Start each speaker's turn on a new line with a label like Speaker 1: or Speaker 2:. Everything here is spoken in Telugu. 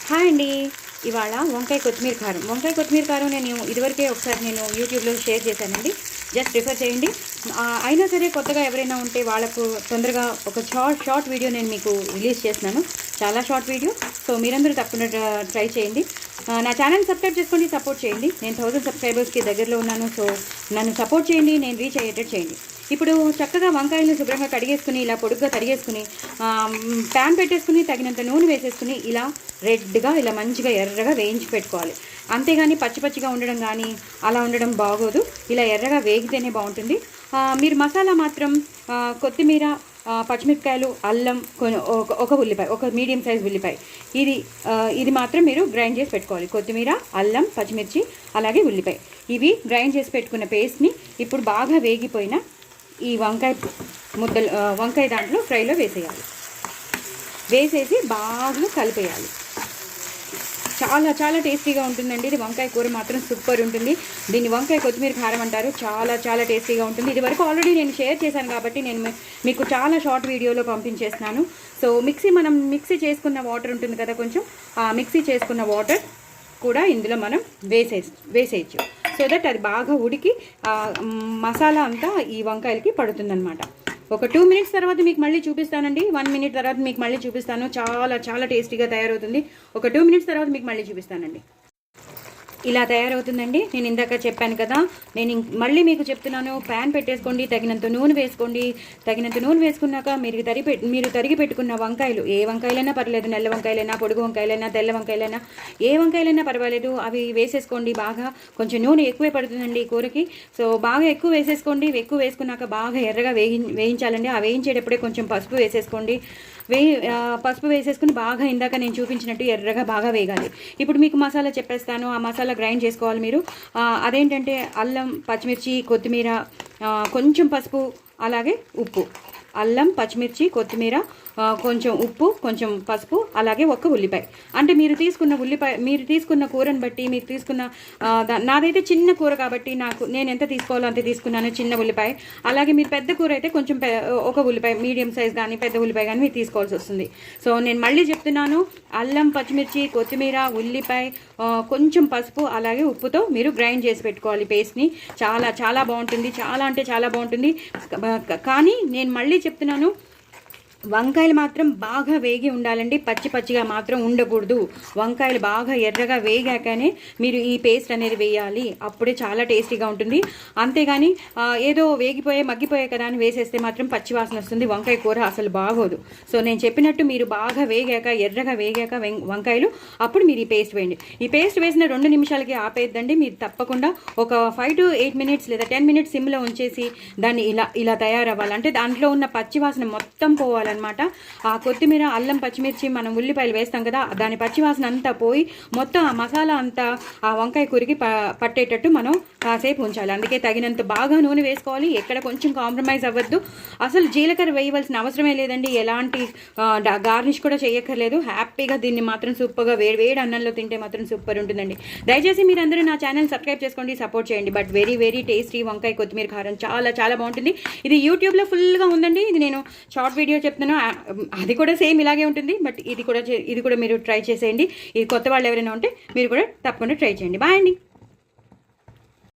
Speaker 1: హాయ్ అండి. ఇవాళ వంకాయ కొత్తిమీర కారం నేను ఇదివరకే ఒకసారి యూట్యూబ్లో షేర్ చేశానండి. జస్ట్ రిఫర్ చేయండి. అయినా సరే కొత్తగా ఎవరైనా ఉంటే వాళ్ళకు తొందరగా ఒక షార్ట్ వీడియో నేను మీకు రిలీజ్ చేస్తున్నాను. చాలా షార్ట్ వీడియో. సో మీరందరూ తప్పకుండా ట్రై చేయండి. నా ఛానల్ సబ్స్క్రైబ్ చేసుకోండి, సపోర్ట్ చేయండి. నేను 1000 సబ్స్క్రైబర్స్కి దగ్గరలో ఉన్నాను. సో నన్ను సపోర్ట్ చేయండి, నేను రీచ్ అయ్యేటట్టు చేయండి. ఇప్పుడు చక్కగా వంకాయలను శుభ్రంగా కడిగేసుకుని ఇలా పొడుగ్గా తరిగేసుకుని ప్యాన్ పెట్టేసుకుని తగినంత నూనె వేసేసుకుని ఇలా రెడ్గా ఇలా మంచిగా ఎర్రగా వేయించి పెట్టుకోవాలి. అంతేగాని పచ్చిగా ఉండడం కానీ అలా ఉండడం బాగోదు. ఇలా ఎర్రగా వేగితేనే బాగుంటుంది. మీరు మసాలా మాత్రం కొత్తిమీర, పచ్చిమిరపకాయలు, అల్లం, ఒక ఉల్లిపాయ, ఒక మీడియం సైజ్ ఉల్లిపాయ, ఇది మాత్రం మీరు గ్రైండ్ చేసి పెట్టుకోవాలి. కొత్తిమీర, అల్లం, పచ్చిమిర్చి, అలాగే ఉల్లిపాయ, ఇవి గ్రైండ్ చేసి పెట్టుకున్న పేస్ట్ని ఇప్పుడు బాగా వేగిపోయిన ఈ వంకాయ దాంట్లో ఫ్రైలో వేసేసి బాగా కలిపేయాలి. చాలా చాలా టేస్టీగా ఉంటుందండి. ఇది వంకాయ కూర మాత్రం సూపర్ ఉంటుంది. దీన్ని వంకాయ కొత్తిమీర కారం అంటారు. చాలా చాలా టేస్టీగా ఉంటుంది. ఇది వరకు ఆల్రెడీ నేను షేర్ చేశాను కాబట్టి నేను మీకు చాలా షార్ట్ వీడియోలో పంపించేస్తున్నాను. సో మనం మిక్సీ చేసుకున్న వాటర్ ఉంటుంది కదా, కొంచెం ఆ మిక్సీ చేసుకున్న వాటర్ కూడా ఇందులో మనం వేసేయచ్చు. సో దట్ అది బాగా ఉడికి మసాలా అంతా ఈ వంకాయలకి పడుతుందన్నమాట. ఒక 2 మినిట్స్ తర్వాత మీకు మళ్ళీ చూపిస్తానండి. 1 మినిట్ తర్వాత మీకు మళ్ళీ చూపిస్తాను. చాలా చాలా టేస్టీగా తయారవుతుంది. ఒక 2 మినిట్స్ తర్వాత మీకు మళ్ళీ చూపిస్తానండి. ఇలా తయారవుతుందండి. నేను ఇందాక చెప్పాను కదా, నేను మళ్ళీ మీకు చెప్తున్నాను. ప్యాన్ పెట్టేసుకోండి, తగినంత నూనె వేసుకోండి. తగినంత నూనె వేసుకున్నాక మీరు తరిగి పెట్టుకున్న వంకాయలు, ఏ వంకాయలైనా పర్లేదు, నల్ల వంకాయలైనా, పొడుగు వంకాయలైనా, తెల్ల వంకాయలైనా, ఏ వంకాయలైనా పర్వాలేదు, అవి వేసేసుకోండి. బాగా కొంచెం నూనె ఎక్కువే పడుతుందండి ఈ కూరకి. సో బాగా ఎక్కువ వేసేసుకోండి. ఎక్కువ వేసుకున్నాక బాగా ఎర్రగా వేయించాలండి. ఆ వేయించేటప్పుడే కొంచెం పసుపు వేసేసుకోండి. పసుపు వేసేసుకుని బాగా ఇందాక నేను చూపించినట్టు ఎర్రగా బాగా వేగాలి. ఇప్పుడు మీకు మసాలా చెప్పేస్తాను. ఆ మసాలా గ్రైండ్ చేసుకోవాలి మీరు. అదేంటంటే అల్లం, పచ్చిమిర్చి, కొత్తిమీర, కొంచెం పసుపు, అలాగే ఉప్పు. అల్లం, పచ్చిమిర్చి, కొత్తిమీర, కొంచెం ఉప్పు, కొంచెం పసుపు, అలాగే ఒక ఉల్లిపాయ. అంటే మీరు తీసుకున్న కూరని బట్టి మీరు తీసుకున్న నాదైతే చిన్న కూర కాబట్టి నేను ఎంత తీసుకోవాలో అంతే తీసుకున్నాను, చిన్న ఉల్లిపాయ. అలాగే మీరు పెద్ద కూర అయితే కొంచెం ఒక ఉల్లిపాయ, మీడియం సైజ్ కానీ పెద్ద ఉల్లిపాయ కానీ మీరు తీసుకోవాల్సి వస్తుంది. సో నేను మళ్ళీ చెప్తున్నాను, అల్లం, పచ్చిమిర్చి, కొత్తిమీర, ఉల్లిపాయ, కొంచెం పసుపు, అలాగే ఉప్పుతో మీరు గ్రైండ్ చేసి పెట్టుకోవాలి పేస్ట్ని. చాలా చాలా బాగుంటుంది. చాలా అంటే చాలా బాగుంటుంది. కానీ నేను మళ్ళీ చెప్తున్నాను, వంకాయలు మాత్రం బాగా వేగి ఉండాలండి. పచ్చిగా మాత్రం ఉండకూడదు. వంకాయలు బాగా ఎర్రగా వేగాకనే మీరు ఈ పేస్ట్ అనేది వేయాలి. అప్పుడే చాలా టేస్టీగా ఉంటుంది. అంతేగాని ఏదో మగ్గిపోయే కదా అని వేసేస్తే మాత్రం పచ్చి వాసన వస్తుంది. వంకాయ కూర అసలు బాగోదు. సో నేను చెప్పినట్టు మీరు బాగా ఎర్రగా వేగాక వంకాయలు, అప్పుడు మీరు ఈ పేస్ట్ వేయండి. ఈ పేస్ట్ వేసిన 2 నిమిషాలకి ఆపేద్దండి. మీరు తప్పకుండా ఒక 5 to 8 మినిట్స్ లేదా 10 మినిట్స్ సిమ్లో ఉంచేసి దాన్ని ఇలా తయారవ్వాలి. అంటే దాంట్లో ఉన్న పచ్చి వాసన మొత్తం పోవాలి అనమాట. ఆ కొత్తిమీర, అల్లం, పచ్చిమిర్చి, మనం ఉల్లిపాయలు వేస్తాం కదా, దాని పచ్చివాసన అంతా పోయి మొత్తం ఆ మసాలా అంతా ఆ వంకాయ కూరకి పట్టేటట్టు మనం కాసేపు ఉంచాలి. అందుకే తగినంత బాగా నూనె వేసుకోవాలి. ఎక్కడ కొంచెం కాంప్రమైజ్ అవ్వద్దు. అసలు జీలకర్ర వేయవలసిన అవసరమే లేదండి. ఎలాంటి గార్నిష్ కూడా చేయక్కర్లేదు. హ్యాపీగా దీన్ని మాత్రం సూపర్గా వేడి అన్నంలో తింటే మాత్రం సూపర్ ఉంటుందండి. దయచేసి మీరందరూ నా ఛానల్ సబ్స్క్రైబ్ చేసుకోండి, సపోర్ట్ చేయండి. బట్ వెరీ వెరీ టేస్టీ వంకాయ కొత్తిమీర కారం చాలా చాలా బాగుంటుంది. ఇది యూట్యూబ్లో ఫుల్గా ఉందండి. ఇది నేను షార్ట్ వీడియో చెప్తున్నాను. అది కూడా సేమ్ ఇలాగే ఉంటుంది. బట్ ఇది కూడా మీరు ట్రై చేసేయండి. ఇది కొత్త వాళ్ళు ఎవరైనా ఉంటే మీరు కూడా తప్పకుండా ట్రై చేయండి. బాయ్ అండి.